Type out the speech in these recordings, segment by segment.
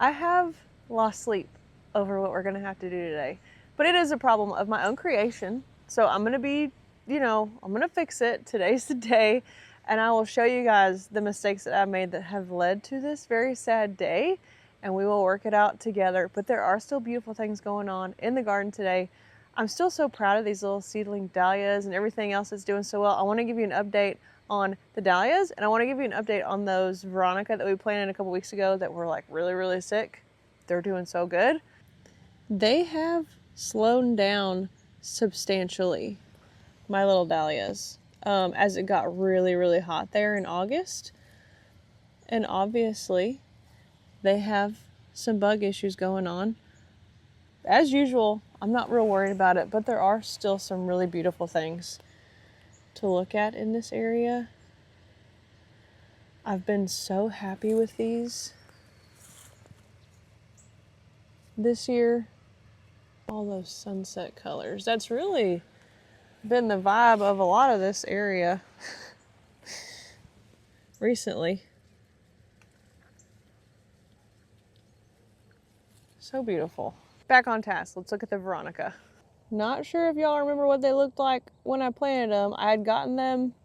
I have lost sleep over what we're gonna have to do today, but it is a problem of my own creation. So I'm gonna be, I'm gonna fix it. Today's the day, and I will show you guys the mistakes that I've made that have led to this very sad day, and we will work it out together. But there are still beautiful things going on in the garden today. I'm still so proud of these little seedling dahlias and everything else that's doing so well. I wanna give you an update on the dahlias, and I want to give you an update on those Veronica that we planted a couple weeks ago that were like really sick. They're doing so good. They have slowed down substantially, my little dahlias, as it got really hot there in August. And obviously they have some bug issues going on. As usual, I'm not real worried about it, but there are still some really beautiful things to look at in this area. I've been so happy with these this year. All those sunset colors. That's really been the vibe of a lot of this area recently. So beautiful. Back on task. Let's look at the Veronica. Not sure if y'all remember what they looked like when I planted them. I had gotten them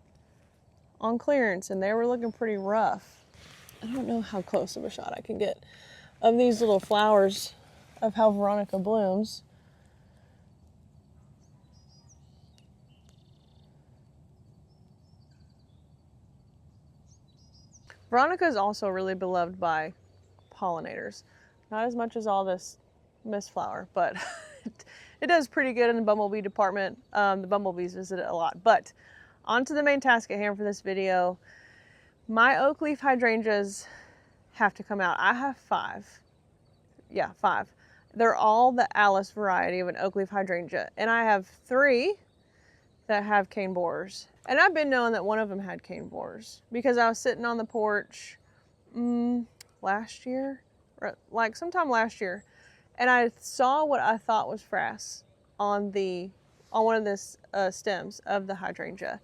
on clearance and they were looking pretty rough. I don't know how close of a shot I can get of these little flowers of how Veronica blooms. Veronica is also really beloved by pollinators. Not as much as all this Mistflower, but it does pretty good in the bumblebee department. The bumblebees visit it a lot. But on to the main task at hand for this video. My oakleaf hydrangeas have to come out. I have 5. Yeah, 5. They're all the Alice variety of an oakleaf hydrangea. And I have 3 that have cane borers. And I've been knowing that one of them had cane borers because I was sitting on the porch last year, or like sometime last year, and I saw what I thought was frass on one of the stems of the hydrangea.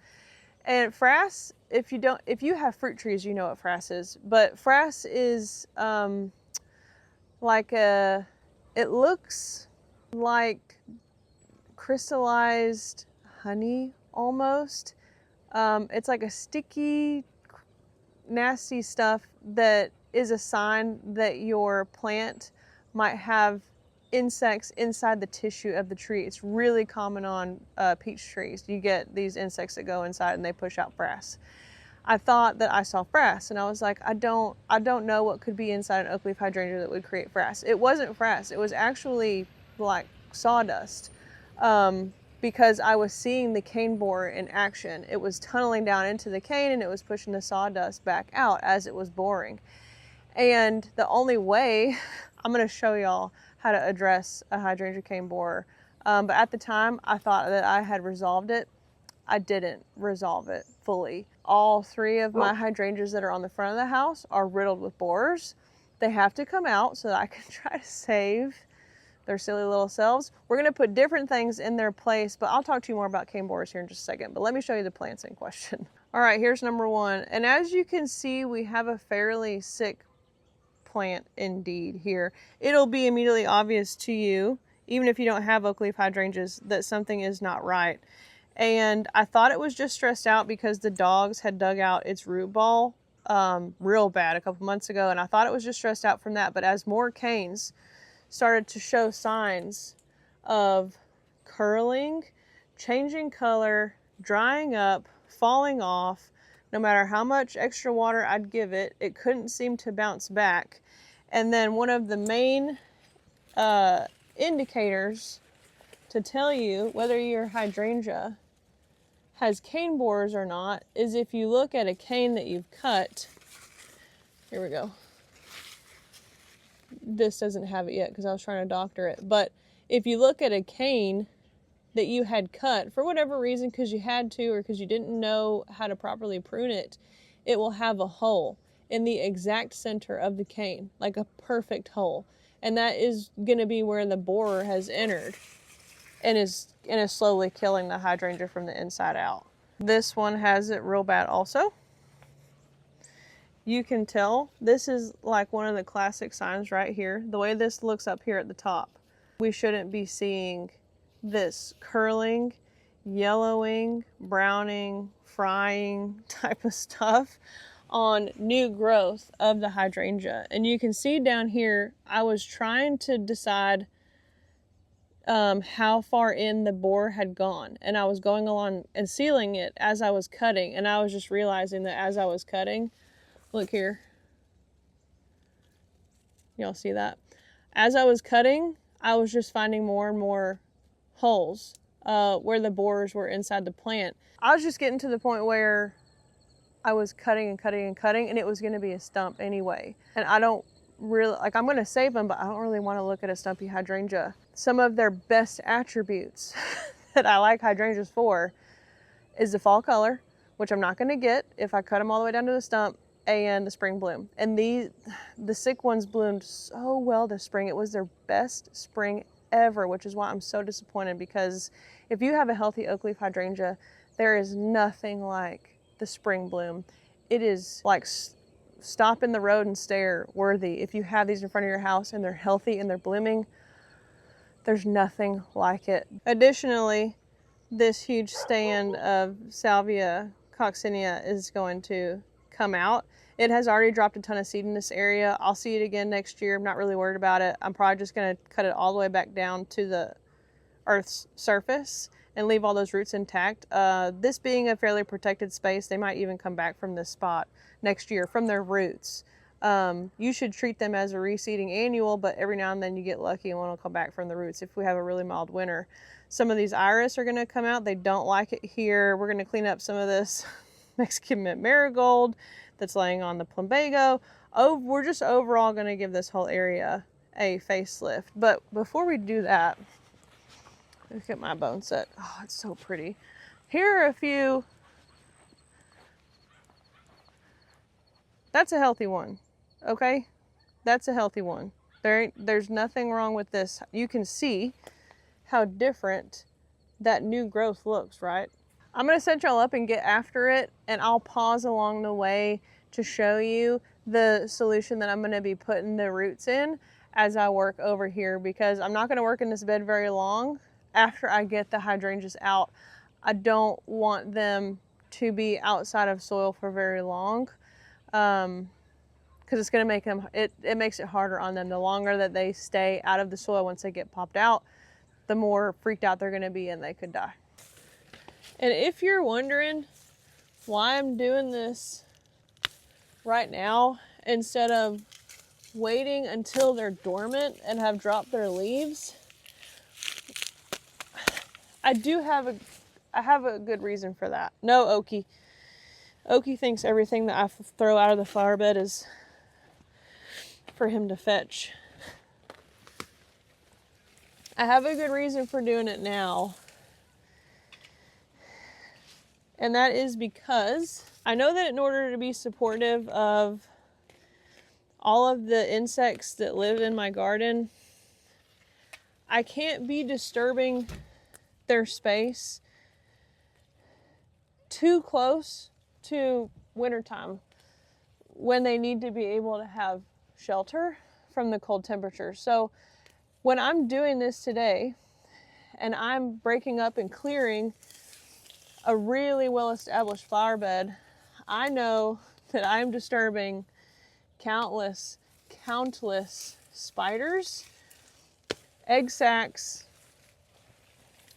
And frass, if you have fruit trees, you know what frass is. But frass is it looks like crystallized honey almost. It's like a sticky, nasty stuff that is a sign that your plant might have insects inside the tissue of the tree. It's really common on peach trees. You get these insects that go inside and they push out frass. I thought that I saw frass and I was like, I don't know what could be inside an oakleaf hydrangea that would create frass. It wasn't frass. It was actually like sawdust. Because I was seeing the cane borer in action. It was tunneling down into the cane and it was pushing the sawdust back out as it was boring. And the only way, I'm gonna show y'all how to address a hydrangea cane borer. But at the time, I thought that I had resolved it. I didn't resolve it fully. All 3 of my hydrangeas that are on the front of the house are riddled with borers. They have to come out so that I can try to save their silly little selves. We're gonna put different things in their place, but I'll talk to you more about cane borers here in just a second. But let me show you the plants in question. All right, here's number 1. And as you can see, we have a fairly sick plant indeed here. It'll be immediately obvious to you, even if you don't have oakleaf hydrangeas, that something is not right. And I thought it was just stressed out because the dogs had dug out its root ball real bad a couple months ago. And I thought it was just stressed out from that. But as more canes started to show signs of curling, changing color, drying up, falling off, no matter how much extra water I'd give it, it couldn't seem to bounce back. And then one of the main indicators to tell you whether your hydrangea has cane borers or not is if you look at a cane that you've cut. Here we go. This doesn't have it yet because I was trying to doctor it. But if you look at a cane that you had cut for whatever reason, because you had to or because you didn't know how to properly prune it, it will have a hole in the exact center of the cane, like a perfect hole. And that is going to be where the borer has entered and is slowly killing the hydrangea from the inside out. This one has it real bad also. you can tell this is like one of the classic signs right here. The way this looks up here at the top, we shouldn't be seeing this curling, yellowing, browning, frying type of stuff on new growth of the hydrangea. And you can see down here, I was trying to decide how far in the borer had gone, and I was going along and sealing it as I was cutting, and I was just realizing that as I was cutting, look here, y'all see that? As I was cutting, I was just finding more and more holes where the borers were inside the plant. I was just getting to the point where I was cutting and cutting and cutting, and it was going to be a stump anyway. And I don't really, like, I'm going to save them, but I don't really want to look at a stumpy hydrangea. Some of their best attributes that I like hydrangeas for is the fall color, which I'm not going to get if I cut them all the way down to the stump, and the spring bloom. And the sick ones bloomed so well this spring. It was their best spring ever, which is why I'm so disappointed, because if you have a healthy oakleaf hydrangea, there is nothing like the spring bloom. It is like stop in the road and stare worthy. If you have these in front of your house and they're healthy and they're blooming, there's nothing like it. Additionally, this huge stand of Salvia coccinea is going to come out. It has already dropped a ton of seed in this area. I'll see it again next year. I'm not really worried about it. I'm probably just going to cut it all the way back down to the earth's surface and leave all those roots intact. This being a fairly protected space, they might even come back from this spot next year from their roots. You should treat them as a reseeding annual, but every now and then you get lucky and one will come back from the roots if we have a really mild winter. Some of these iris are going to come out. They don't like it here. We're going to clean up some of this Mexican mint marigold that's laying on the plumbago. Oh, we're just overall going to give this whole area a facelift. But before we do that, look at my bone set. Oh, it's so pretty. Here are a few. That's a healthy one, okay? That's a healthy one. There's nothing wrong with this. You can see how different that new growth looks, right? I'm gonna set y'all up and get after it, and I'll pause along the way to show you the solution that I'm gonna be putting the roots in as I work over here, because I'm not gonna work in this bed very long after I get the hydrangeas out. I don't want them to be outside of soil for very long, because it's gonna make them, it makes it harder on them. The longer that they stay out of the soil once they get popped out, the more freaked out they're gonna be and they could die. And if you're wondering why I'm doing this right now instead of waiting until they're dormant and have dropped their leaves, I have a good reason for that. No, Okie. Okie thinks everything that I throw out of the flower bed is for him to fetch. I have a good reason for doing it now. And that is because I know that in order to be supportive of all of the insects that live in my garden, I can't be disturbing their space too close to wintertime when they need to be able to have shelter from the cold temperatures. So when I'm doing this today and I'm breaking up and clearing a really well-established flower bed, I know that I'm disturbing countless spiders, egg sacs,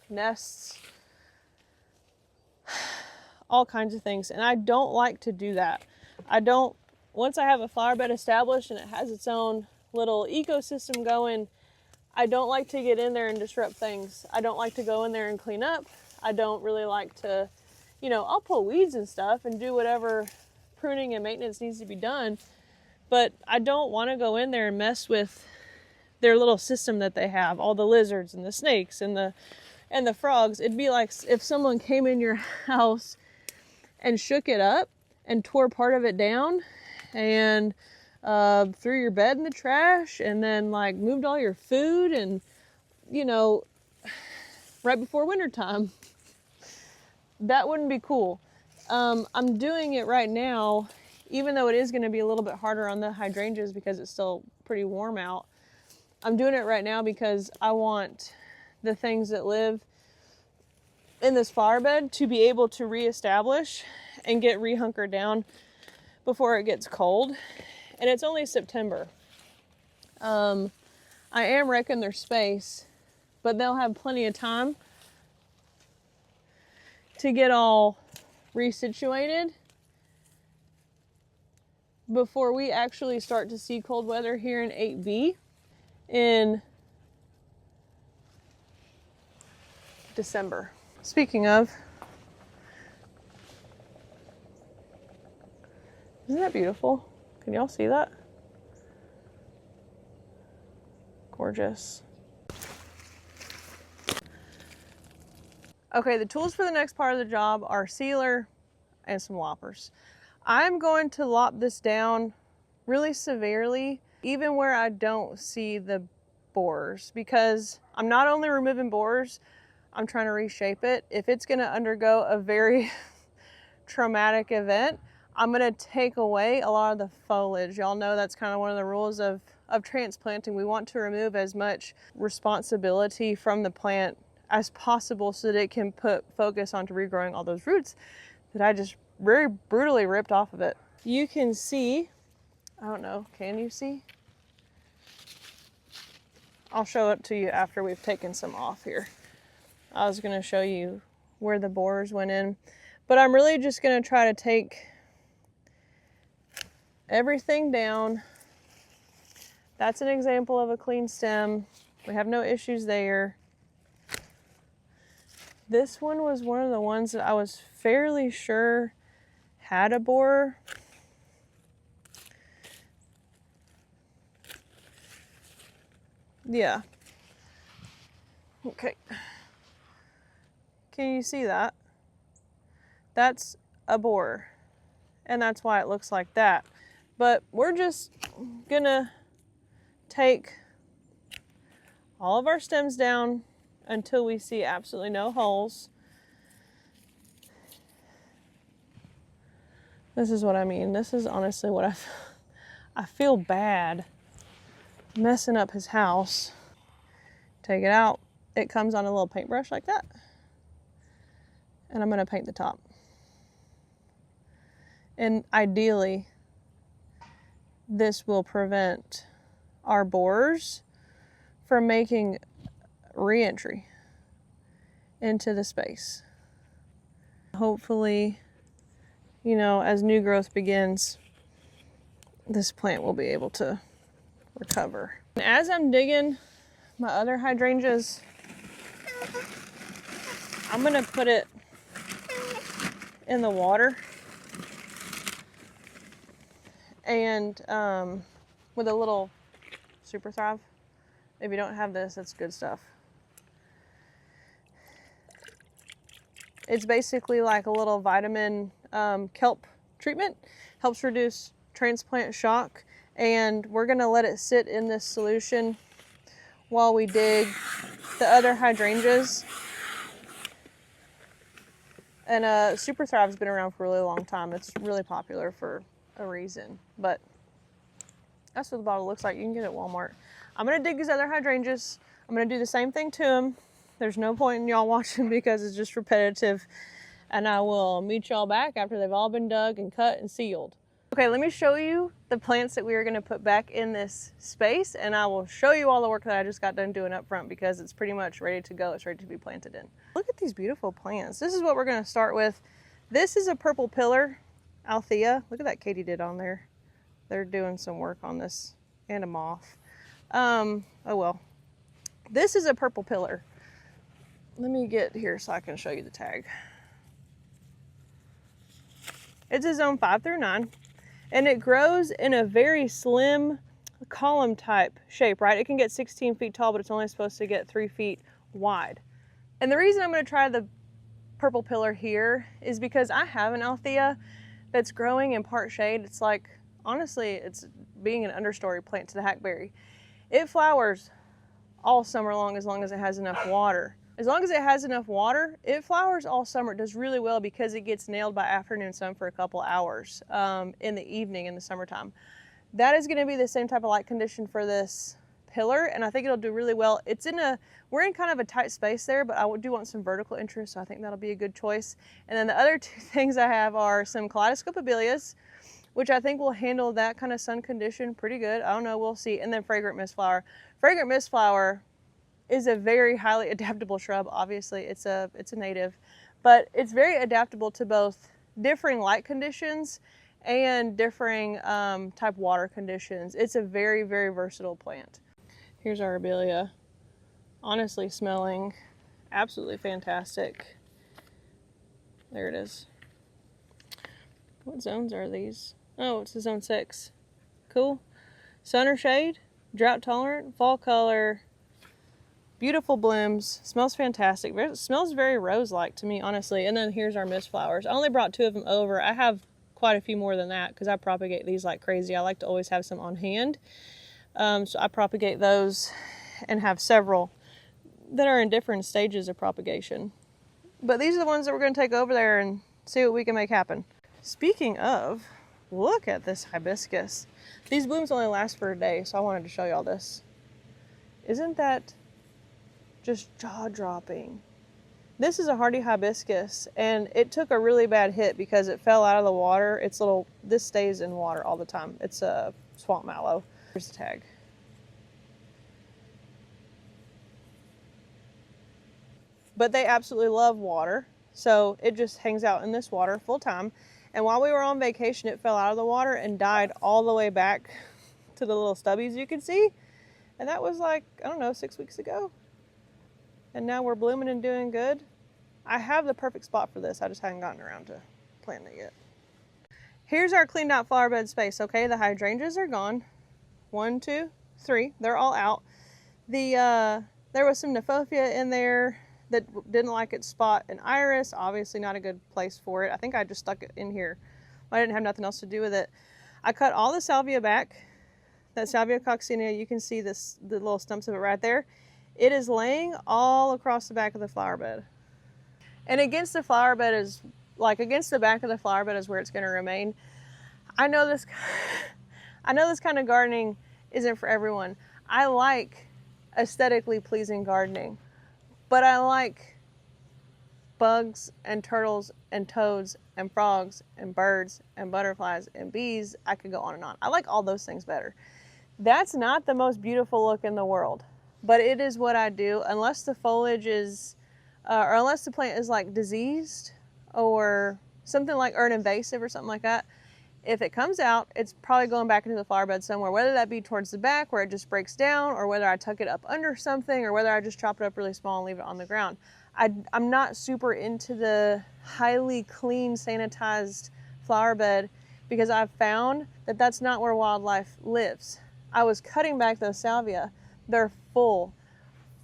nests, all kinds of things. And I don't like to do that. Once I have a flower bed established and it has its own little ecosystem going, I don't like to get in there and disrupt things. I don't like to go in there and clean up. I don't really like to, I'll pull weeds and stuff and do whatever pruning and maintenance needs to be done. But I don't want to go in there and mess with their little system that they have, all the lizards and the snakes and the frogs. It'd be like if someone came in your house and shook it up and tore part of it down and threw your bed in the trash and then like moved all your food and, right before wintertime. That wouldn't be cool. I'm doing it right now even though it is gonna be a little bit harder on the hydrangeas because it's still pretty warm out, I'm doing it right now because I want the things that live in this flower bed to be able to reestablish and get rehunkered down before it gets cold. And it's only September. I am wrecking their space, but they'll have plenty of time to get all resituated before we actually start to see cold weather here in 8B in December. Speaking of, isn't that beautiful? Can y'all see that? Gorgeous. Okay, the tools for the next part of the job are sealer and some loppers. I'm going to lop this down really severely, even where I don't see the borers, because I'm not only removing borers, I'm trying to reshape it. If it's gonna undergo a very traumatic event, I'm gonna take away a lot of the foliage. Y'all know that's kind of one of the rules of transplanting. We want to remove as much responsibility from the plant as possible so that it can put focus onto regrowing all those roots that I just very brutally ripped off of it. You can see, I don't know, can you see? I'll show it to you after we've taken some off here. I was gonna show you where the borers went in, but I'm really just gonna try to take everything down. That's an example of a clean stem. We have no issues there. This one was one of the ones that I was fairly sure had a borer. Yeah. Okay. Can you see that? That's a borer, and that's why it looks like that. But we're just gonna take all of our stems down until we see absolutely no holes. This is what I mean. This is honestly what I feel bad messing up his house. Take it out. It comes on a little paintbrush like that. And I'm gonna paint the top. And ideally, this will prevent our borers from making re-entry into the space. Hopefully, you know, as new growth begins, this plant will be able to recover. And as I'm digging my other hydrangeas, I'm gonna put it in the water and with a little Super Thrive. If you don't have this, that's good stuff. It's basically like a little vitamin kelp treatment. Helps reduce transplant shock, and we're gonna let it sit in this solution while we dig the other hydrangeas. And Super Thrive's been around for a really long time. It's really popular for a reason, but that's what the bottle looks like. You can get it at Walmart. I'm gonna dig these other hydrangeas. I'm gonna do the same thing to them. There's no point in y'all watching because it's just repetitive. And I will meet y'all back after they've all been dug and cut and sealed. Okay, let me show you the plants that we are gonna put back in this space, and I will show you all the work that I just got done doing up front because it's pretty much ready to go. It's ready to be planted in. Look at these beautiful plants. This is what we're gonna start with. This is a purple pillar, Althea. Look at that katydid on there. They're doing some work on this, and a moth. Oh well. This is a purple pillar. Let me get here so I can show you the tag. It's a zone 5 through 9, and it grows in a very slim column type shape, right? It can get 16 feet tall, but it's only supposed to get 3 feet wide. And the reason I'm gonna try the purple pillar here is because I have an Althea that's growing in part shade. It's like, honestly, it's being an understory plant to the hackberry. It flowers all summer long as it has enough water. As long as it has enough water, it flowers all summer. It does really well because it gets nailed by afternoon sun for a couple hours in the evening in the summertime. That is going to be the same type of light condition for this pillar, and I think it'll do really well. We're in kind of a tight space there, but I do want some vertical interest, so I think that'll be a good choice. And then the other two things I have are some Kaleidoscope Abelias, which I think will handle that kind of sun condition pretty good. I don't know, we'll see. And then Fragrant Mistflower. Fragrant Mistflower is a very highly adaptable shrub. Obviously, it's a native, but it's very adaptable to both differing light conditions and differing type water conditions. It's a very, very versatile plant. Here's our Abelia. Honestly, smelling absolutely fantastic. There it is. What zones are these? Oh, it's a zone 6. Cool. Sun or shade, drought tolerant, fall color, beautiful blooms, smells fantastic. It smells very rose-like to me, honestly. And then here's our mistflowers. I only brought 2 of them over. I have quite a few more than that because I propagate these like crazy. I like to always have some on hand. So I propagate those and have several that are in different stages of propagation. But these are the ones that we're going to take over there and see what we can make happen. Speaking of, look at this hibiscus. These blooms only last for a day, so I wanted to show y'all this. Isn't that just jaw-dropping? This is a hardy hibiscus, and it took a really bad hit because it fell out of the water. This stays in water all the time. It's a swamp mallow. Here's the tag. But they absolutely love water, so it just hangs out in this water full time. And while we were on vacation, it fell out of the water and died all the way back to the little stubbies you can see. And that was like, I don't know, 6 weeks ago. And now we're blooming and doing good. I have the perfect spot for this. I just hadn't gotten around to planting it yet. Here's our cleaned out flower bed space, okay? The hydrangeas are gone. 1, 2, 3, they're all out. There was some Nephophia in there that didn't like its spot, and iris, obviously not a good place for it. I think I just stuck it in here. I didn't have nothing else to do with it. I cut all the salvia back. That salvia coccinea, you can see the little stumps of it right there. It is laying all across the back of the flower bed. And against the flower bed is, like against the back of the flower bed is where it's gonna remain. I know this kind of gardening isn't for everyone. I like aesthetically pleasing gardening, but I like bugs and turtles and toads and frogs and birds and butterflies and bees. I could go on and on. I like all those things better. That's not the most beautiful look in the world, but it is what I do. Unless the foliage is, or unless the plant is like diseased or something like, or an invasive or something like that, if it comes out, it's probably going back into the flower bed somewhere, whether that be towards the back where it just breaks down, or whether I tuck it up under something, or whether I just chop it up really small and leave it on the ground. I'm not super into the highly clean, sanitized flower bed because I've found that that's not where wildlife lives. I was cutting back those salvia. They're full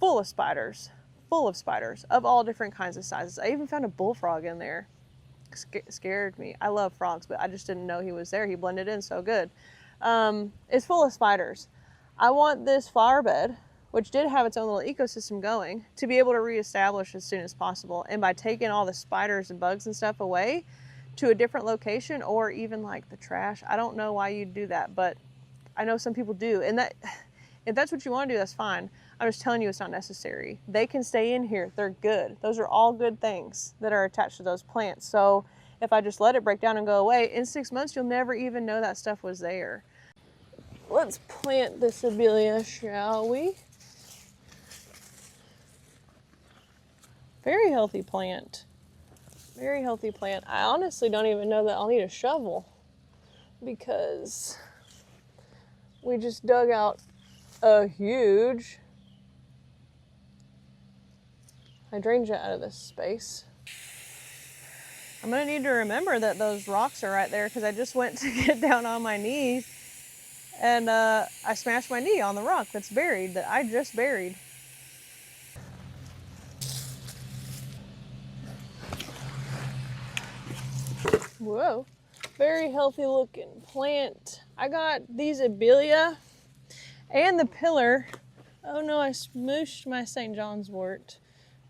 of spiders of all different kinds of sizes. I even found a bullfrog in there. Scared me. I love frogs, but I just didn't know he was there. He blended in so good. It's full of spiders. I want this flower bed, which did have its own little ecosystem going, to be able to reestablish as soon as possible. And by taking all the spiders and bugs and stuff away to a different location, or even like the trash, I don't know why you'd do that, but I know some people do. And that, if that's what you want to do, that's fine. I'm just telling you it's not necessary. They can stay in here. They're good. Those are all good things that are attached to those plants. So if I just let it break down and go away, in 6 months, you'll never even know that stuff was there. Let's plant this Abelia, shall we? Very healthy plant. Very healthy plant. I honestly don't even know that I'll need a shovel because we just dug out a huge hydrangea out of this space. I'm gonna need to remember that those rocks are right there because I just went to get down on my knees and I smashed my knee on the rock that's buried, that I just buried. Whoa, very healthy looking plant. I got these Abelia and the pillar. Oh no, I smooshed my St. John's wort.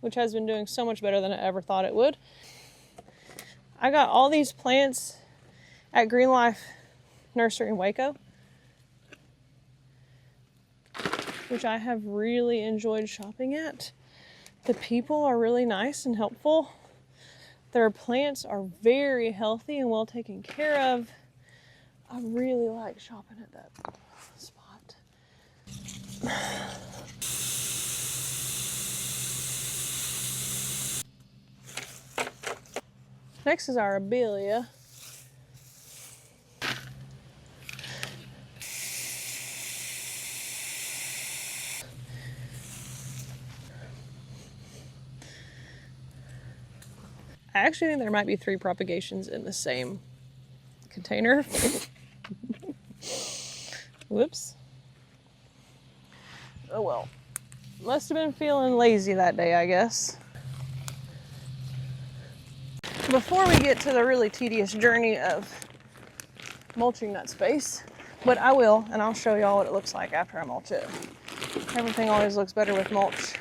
which has been doing so much better than I ever thought it would. I got all these plants at Green Life Nursery in Waco, which I have really enjoyed shopping at. The people are really nice and helpful. Their plants are very healthy and well taken care of. I really like shopping at that spot. Next is our Abelia. I actually think there might be 3 propagations in the same container. Whoops. Oh well. Must have been feeling lazy that day, I guess. Before we get to the really tedious journey of mulching that space, but I will, and I'll show y'all what it looks like after I mulch it. Everything always looks better with mulch.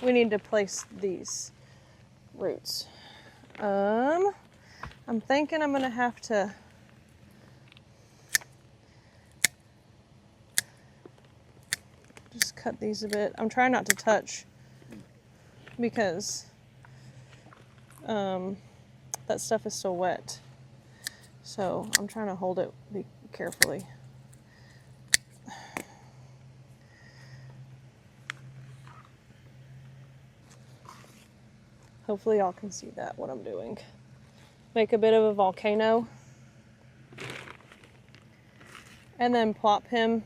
We need to place these roots. I'm thinking I'm gonna have to just cut these a bit. I'm trying not to touch because that stuff is so wet. So I'm trying to hold it carefully. Hopefully y'all can see that, what I'm doing. Make a bit of a volcano. And then plop him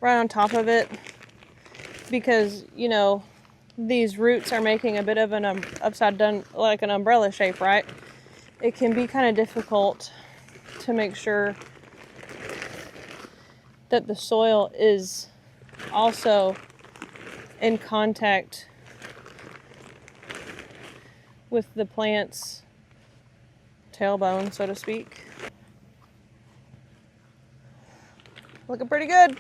right on top of it. Because, you know, these roots are making a bit of an upside down, like an umbrella shape, right? It can be kind of difficult to make sure that the soil is also in contact with the plant's tailbone, so to speak. Looking pretty good.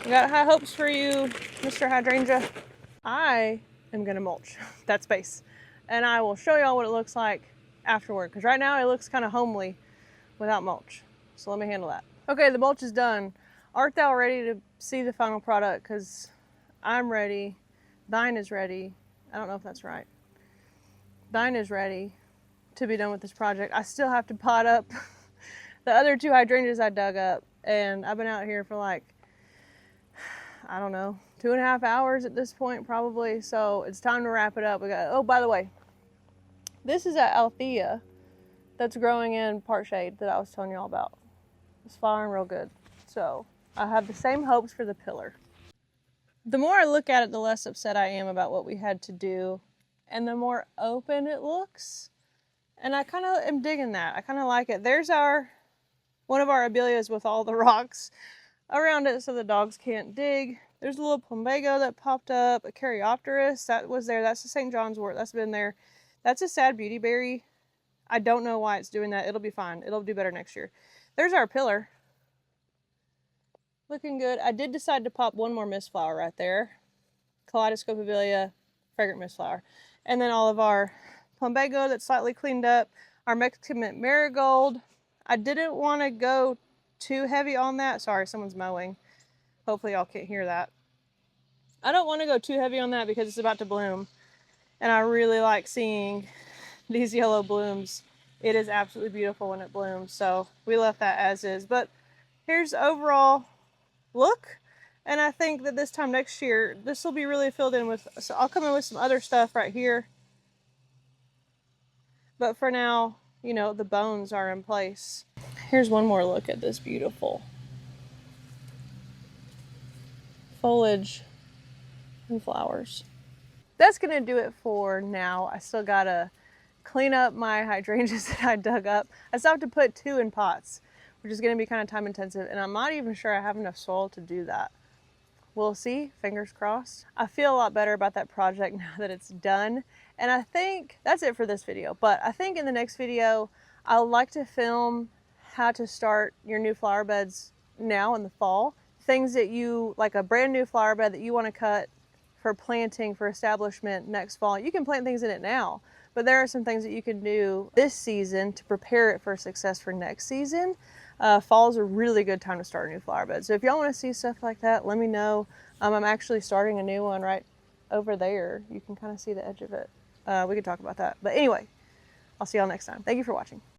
We got high hopes for you, Mr. Hydrangea. I am gonna mulch that space, and I will show y'all what it looks like afterward, because right now it looks kind of homely without mulch. So let me handle that. Okay, the mulch is done. Art thou ready to see the final product? Because I'm ready. Thine is ready. I don't know if that's right. Thine is ready to be done with this project. I still have to pot up the other 2 hydrangeas I dug up, and I've been out here for like, I don't know, 2.5 hours at this point probably. So it's time to wrap it up. We got, oh, by the way, this is an Althea that's growing in part shade that I was telling y'all about. It's flowering real good. So I have the same hopes for the pillar. The more I look at it, the less upset I am about what we had to do, and the more open it looks. And I kind of am digging that. I kind of like it. There's one of our Abelias with all the rocks around it so the dogs can't dig. There's a little plumbago that popped up, a Caryopteris that was there. That's the St. John's wort. That's been there. That's a sad beautyberry. I don't know why it's doing that. It'll be fine. It'll do better next year. There's our pillar. Looking good. I did decide to pop one more mistflower right there. Kaleidoscope Abelia, Fragrant Mistflower. And then all of our plumbago that's slightly cleaned up. Our Mexican mint marigold. I didn't want to go too heavy on that. Sorry, someone's mowing. Hopefully y'all can't hear that. I don't want to go too heavy on that because it's about to bloom. And I really like seeing these yellow blooms. It is absolutely beautiful when it blooms. So we left that as is. But here's the overall look. And I think that this time next year, this will be really filled in with, so I'll come in with some other stuff right here. But for now, you know, the bones are in place. Here's one more look at this beautiful foliage and flowers. That's gonna do it for now. I still gotta clean up my hydrangeas that I dug up. I still have to put 2 in pots, which is gonna be kind of time intensive, and I'm not even sure I have enough soil to do that. We'll see, fingers crossed. I feel a lot better about that project now that it's done. And I think that's it for this video. But I think in the next video, I'll like to film how to start your new flower beds now in the fall. things that you, like a brand new flower bed that you want to cut for planting for establishment next fall, you can plant things in it now. But there are some things that you can do this season to prepare it for success for next season. Fall is a really good time to start a new flower bed. So if y'all want to see stuff like that, let me know. I'm actually starting a new one right over there. You can kind of see the edge of it. We can talk about that. But anyway, I'll see y'all next time. Thank you for watching.